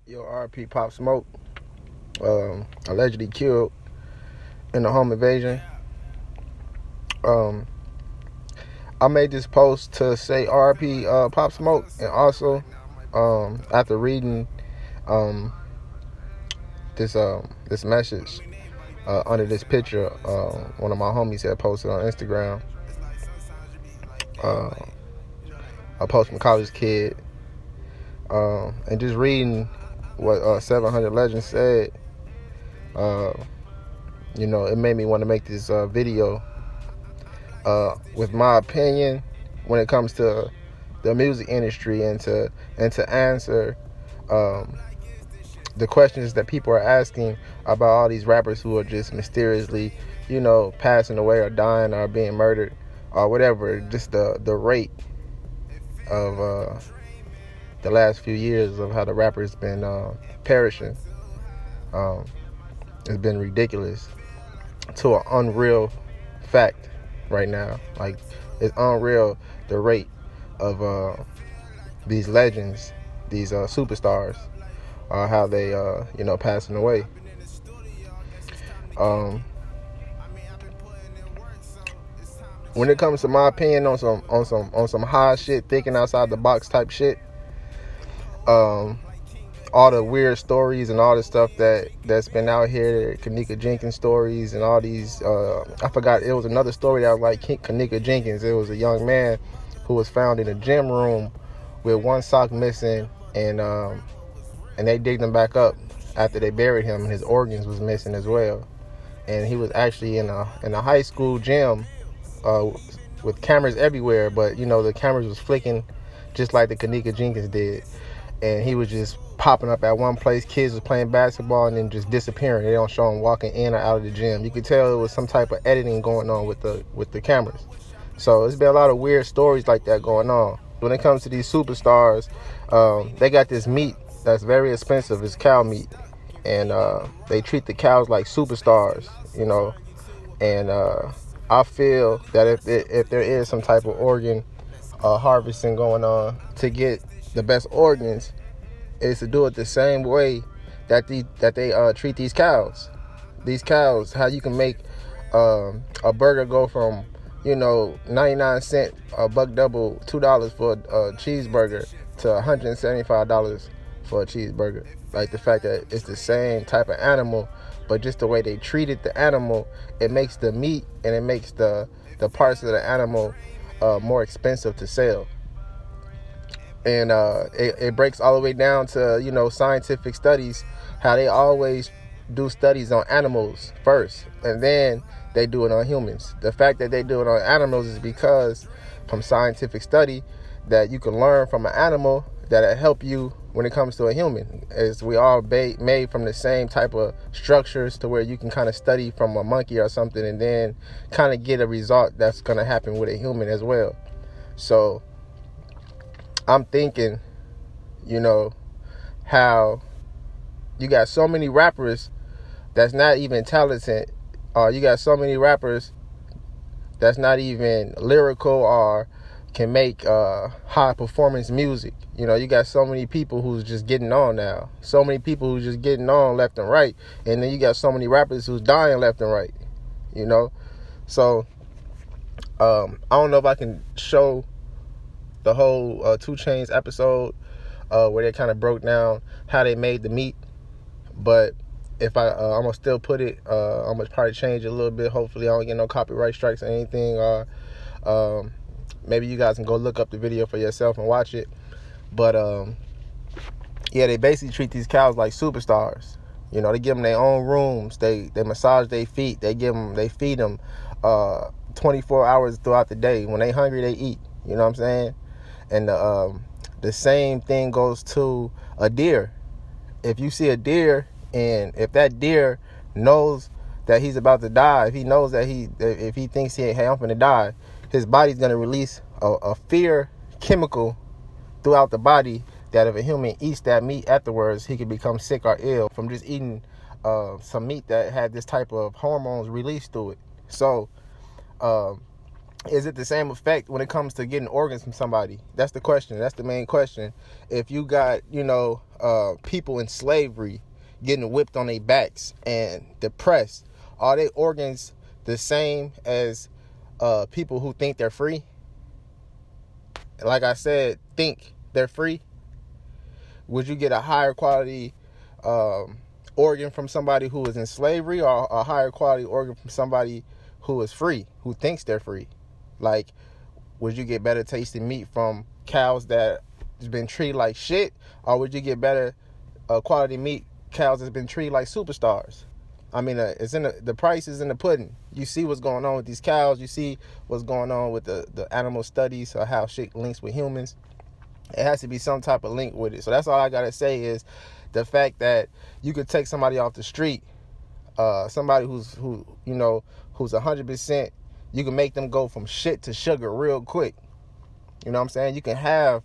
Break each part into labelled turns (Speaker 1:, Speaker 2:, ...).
Speaker 1: Yo, RP Pop Smoke, allegedly killed in a home invasion. Um, I made this post to say RP Pop Smoke, and also after reading um, this message under this picture, one of my homies had posted on Instagram. Uh, a post from College Kid, and just reading what 700 Legends said. Uh, it made me want to make this video with my opinion when it comes to the music industry, and to answer um, the questions that people are asking about all these rappers who are just mysteriously, passing away or dying or being murdered or whatever. Just the rate of the last few years of how the rappers been perishing. Um, it's been ridiculous to an unreal fact right now. Like, it's unreal the rate of these legends, these superstars, how they passing away. When it comes to my opinion on some high shit, thinking outside the box type shit, all the weird stories and all the stuff that's been out here, Kanika Jenkins stories and all these, I forgot, it was another story that was like Kanika Jenkins. It was a young man who was found in a gym room with one sock missing, and they digged him back up after they buried him, and his organs was missing as well. And he was actually in a high school gym with cameras everywhere, but the cameras was flicking just like the Kanika Jenkins did. And he was just popping up at one place. Kids was playing basketball and then just disappearing. They don't show him walking in or out of the gym. You could tell it was some type of editing going on with the cameras. So there's been a lot of weird stories like that going on. When it comes to these superstars, they got this meat that's very expensive. It's cow meat, and they treat the cows like superstars, And I feel that if there is some type of organ harvesting going on to get the best organs, is to do it the same way that they treat these cows. These cows, how you can make a burger go from 99 cents, a buck double, $2 for a cheeseburger to $175 for a cheeseburger. Like the fact that it's the same type of animal, but just the way they treated the animal, it makes the meat and it makes the parts of the animal more expensive to sell. And it breaks all the way down to scientific studies, how they always do studies on animals first, and then they do it on humans. The fact that they do it on animals is because from scientific study that you can learn from an animal that'll help you when it comes to a human, as we all made from the same type of structures, to where you can kind of study from a monkey or something and then kind of get a result that's going to happen with a human as well. So I'm thinking, how you got so many rappers that's not even talented, or you got so many rappers that's not even lyrical or can make high performance music. You got so many people who's just getting on now. So many people who's just getting on left and right. And then you got so many rappers who's dying left and right. So I don't know if I can show the whole 2 Chainz episode where they kind of broke down how they made the meat, but if I'm gonna still put it, I'm gonna probably change it a little bit. Hopefully I don't get no copyright strikes or anything, or maybe you guys can go look up the video for yourself and watch it. But yeah, they basically treat these cows like superstars. They give them their own rooms, they massage their feet, they feed them 24 hours throughout the day. When they hungry, they eat. You know what I'm saying? And the same thing goes to a deer. If you see a deer, and if that deer knows that he's about to die, if he knows that if he thinks hey, I'm gonna die, his body's gonna release a fear chemical throughout the body, that if a human eats that meat afterwards, he could become sick or ill from just eating some meat that had this type of hormones released through it. So is it the same effect when it comes to getting organs from somebody? That's the question. That's the main question. If you got, people in slavery getting whipped on their backs and depressed, are their organs the same as people who think they're free? Like I said, think they're free. Would you get a higher quality organ from somebody who is in slavery, or a higher quality organ from somebody who is free, who thinks they're free? Like, would you get better tasting meat from cows that has been treated like shit, or would you get better quality meat cows that's been treated like superstars? I mean, it's in the price is in the pudding. You see what's going on with these cows. You see what's going on with the animal studies, or how shit links with humans. It has to be some type of link with it. So that's all I gotta say is the fact that you could take somebody off the street, somebody who's 100%. You can make them go from shit to sugar real quick. You know what I'm saying? You can have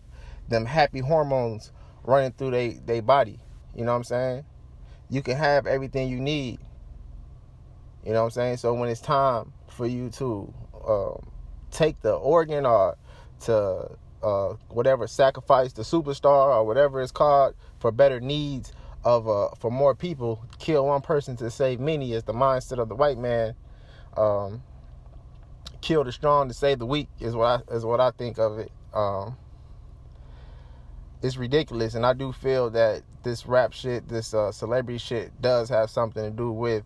Speaker 1: them happy hormones running through they body. You know what I'm saying? You can have everything you need. You know what I'm saying? So when it's time for you to take the organ, or to whatever, sacrifice the superstar, or whatever it's called, for better needs of for more people, kill one person to save many, is the mindset of the white man. Kill the strong to save the weak is what I think of it. It's ridiculous, and I do feel that this rap shit, this celebrity shit, does have something to do with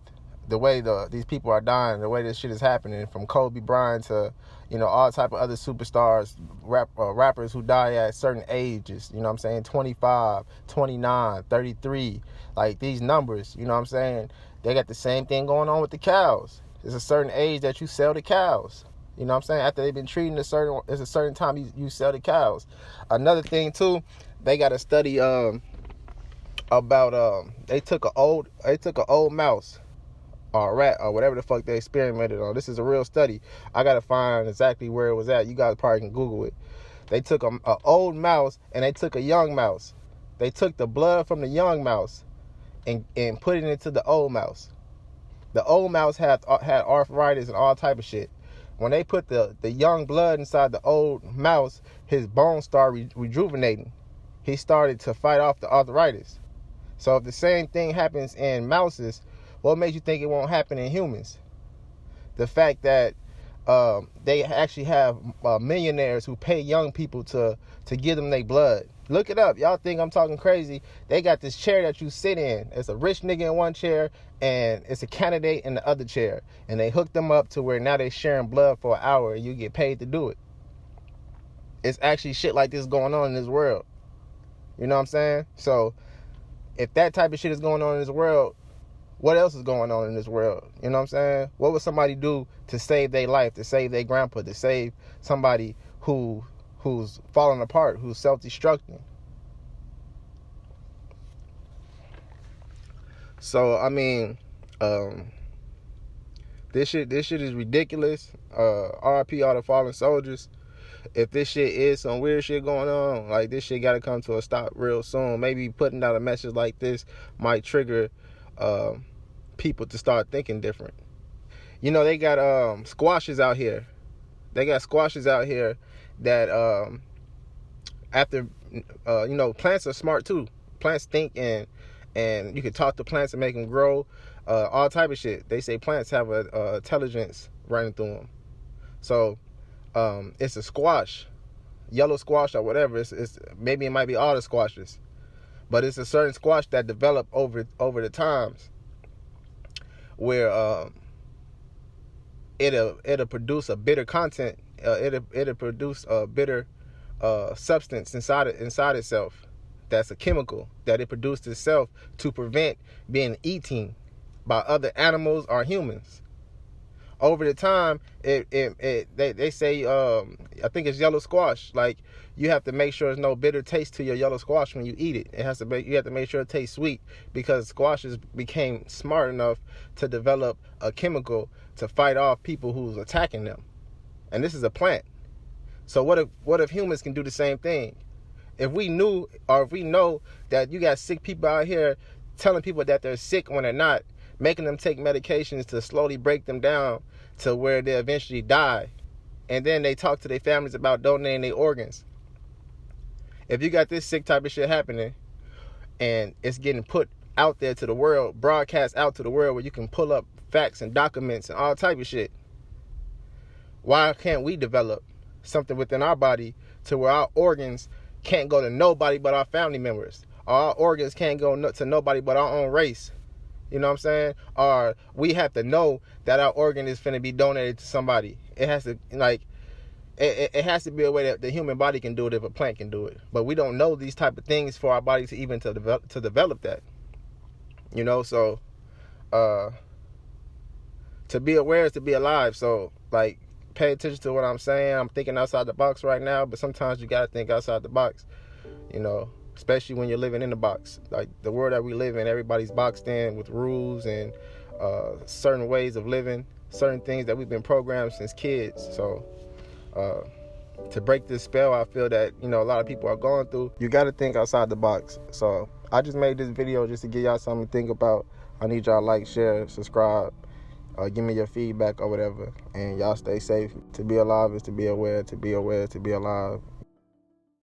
Speaker 1: the way these people are dying, the way this shit is happening, from Kobe Bryant to all type of other superstars, rappers who die at certain ages. You know what I'm saying? 25, 29, 33, like these numbers. You know what I'm saying? They got the same thing going on with the cows. There's a certain age that you sell the cows. You know what I'm saying? After they've been treating there's a certain time you sell the cows. Another thing too, they got a study about they took an old mouse or a rat or whatever the fuck they experimented on. This is a real study. I gotta find exactly where it was at. You guys probably can Google it. They took a old mouse and they took a young mouse. They took the blood from the young mouse and put it into the old mouse. The old mouse had arthritis and all type of shit. When they put the young blood inside the old mouse, his bones started rejuvenating. He started to fight off the arthritis. So if the same thing happens in mouses, what makes you think it won't happen in humans? The fact that they actually have millionaires who pay young people to give them their blood. Look it up. Y'all think I'm talking crazy. They got this chair that you sit in. It's a rich nigga in one chair, and it's a candidate in the other chair. And they hook them up to where now they sharing blood for an hour, and you get paid to do it. It's actually shit like this going on in this world. You know what I'm saying? So if that type of shit is going on in this world, what else is going on in this world? You know what I'm saying? What would somebody do to save their life, to save their grandpa, to save somebody who's falling apart, who's self-destructing? So I mean, this shit is ridiculous. RIP all the fallen soldiers. If this shit is some weird shit going on, like, this shit gotta come to a stop real soon. Maybe putting out a message like this might trigger people to start thinking different. They got squashes out here. They got squashes out here that after plants are smart too. Plants think, and you can talk to plants and make them grow. All type of shit. They say plants have a intelligence running through them. So it's a squash, yellow squash or whatever. It's maybe it might be all the squashes, but it's a certain squash that developed over the times where it'll produce a bitter content. It'll produce a bitter substance inside itself. That's a chemical that it produced itself to prevent being eaten by other animals or humans. Over the time, they say I think it's yellow squash. Like, you have to make sure there's no bitter taste to your yellow squash when you eat it. You have to make sure it tastes sweet, because squashes became smart enough to develop a chemical to fight off people who's attacking them. And this is a plant. So what if humans can do the same thing? If we know that you got sick people out here telling people that they're sick when they're not, making them take medications to slowly break them down to where they eventually die, and then they talk to their families about donating their organs. If you got this sick type of shit happening, and it's getting put out there to the world, broadcast out to the world, where you can pull up facts and documents and all type of shit. Why can't we develop something within our body to where our organs can't go to nobody but our family members? Or our organs can't go to nobody but our own race? You know what I'm saying? Or we have to know that our organ is finna be donated to somebody. It has to, like, it has to be a way that the human body can do it if a plant can do it. But we don't know these type of things for our body to even to develop that. You know, so to be aware is to be alive. So, like, pay attention to what I'm saying. I'm thinking outside the box right now, but sometimes you gotta think outside the box, you know, especially when you're living in the box. Like, the world that we live in, everybody's boxed in with rules and certain ways of living, certain things that we've been programmed since kids. So to break this spell, I feel that, you know, a lot of people are going through, you gotta think outside the box. So I just made this video just to give y'all something to think about. I need y'all to like, share, subscribe, give me your feedback or whatever, and y'all stay safe. To be alive is to be aware, to be aware is to be alive.